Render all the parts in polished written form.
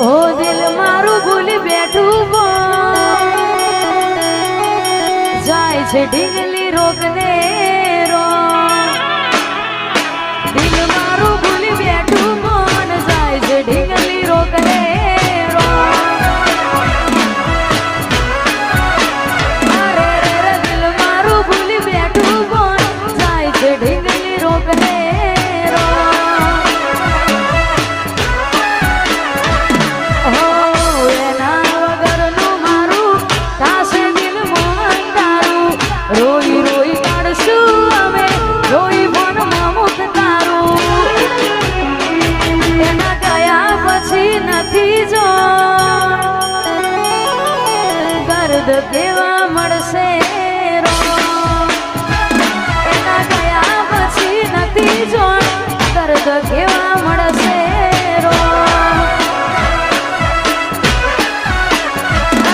ઓ દિલ મારું ભૂલી બેઠું જાય છે ઢીંગલી રોગને રો દિલ મારું ભૂલી બેઠું મન જાય છે ઢીંગલી રોગને રો અરે રે દિલ મારું ભૂલી બેઠું મન જાય છે ઢીંગલી રોગને રો રોઈ રોઈ કાઢશું અમે રોઈ મનમાં મુખ તારું એના ગયા પછી નથી જો દર્દ કેવા મળશે રો એના ગયા પછી નથી જો દર્દ કેવા મળશે રો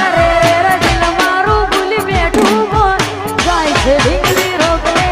અરે રે દિલ મારું ભૂલી બેઠું ઢીંગલી રોગને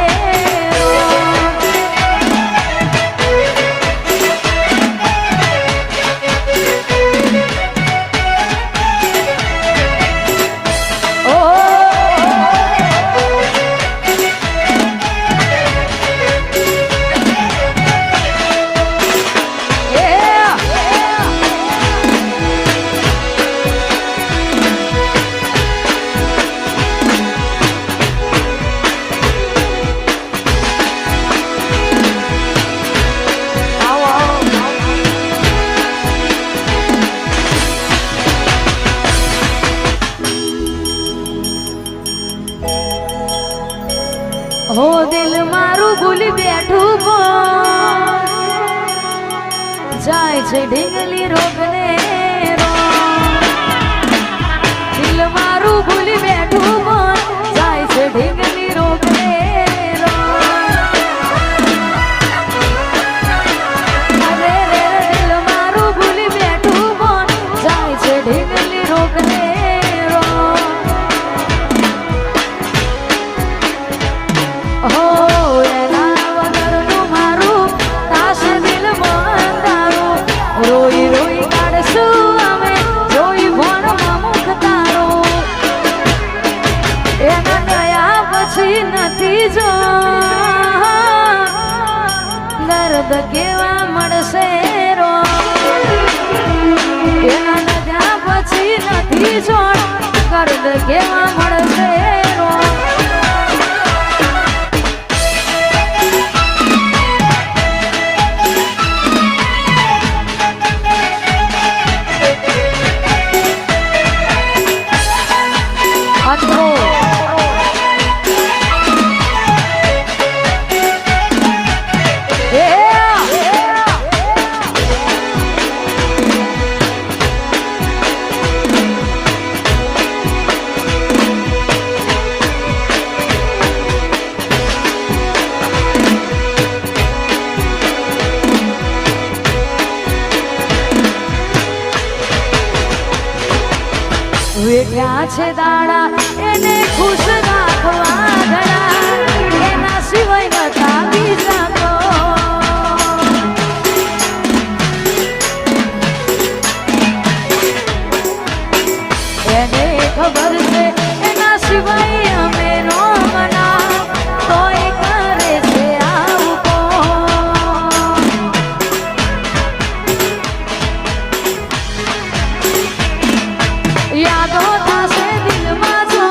હો દિલ મારું ભૂલી બેઠું જાય છે ઢીંગલી રોગને રો દિલ મારું ભૂલી બેઠું જાય છે ઢીંગલી રોગને રો અરે રે દિલ મારું ભૂલી બેઠું જાય છે ઢીંગલી રોગને રોઈ રોઈ કાઢશું અમે રોઈ ભણમાં મુખ તારું એના ગયા પછી નથી જો દર્દ કેવા મળશે રો એના ગયા પછી નથી જો દર્દ કેવા મળશે રો વેઠ્યા છે દાડા એને ખુશ રાખવા ઘણા એના સિવાય નતા બીજા તો એને ખબર છે એના સિવાય અમે નો મના તોય કરે છે આવું યાદો થશે દિલમાં જો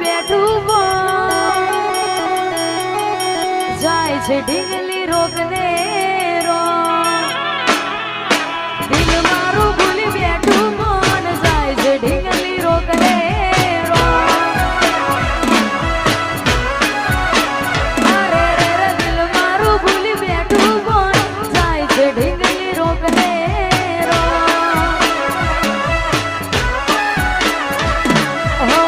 બેઠું જાય છે ઢીંગલી રોકને રો દિલ મારું ભૂલી બેઠું કોણ જાય છે ઢીંગલી રોકને રો અરે રે રે દિલ મારું ભૂલી બેઠું કોણ જાય છે ઢીંગલી રોકને રો હો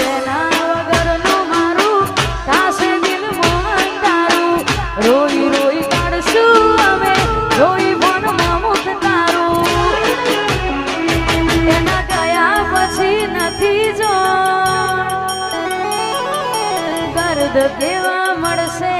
એના વગરનું મારું કાશે દિલ મોહન તારું રોઈ રોઈ કાઢશું અમે રોઈ મનમાં મુખ તારું એના ગયા પછી નથી જો દર્દ કેવા મળશે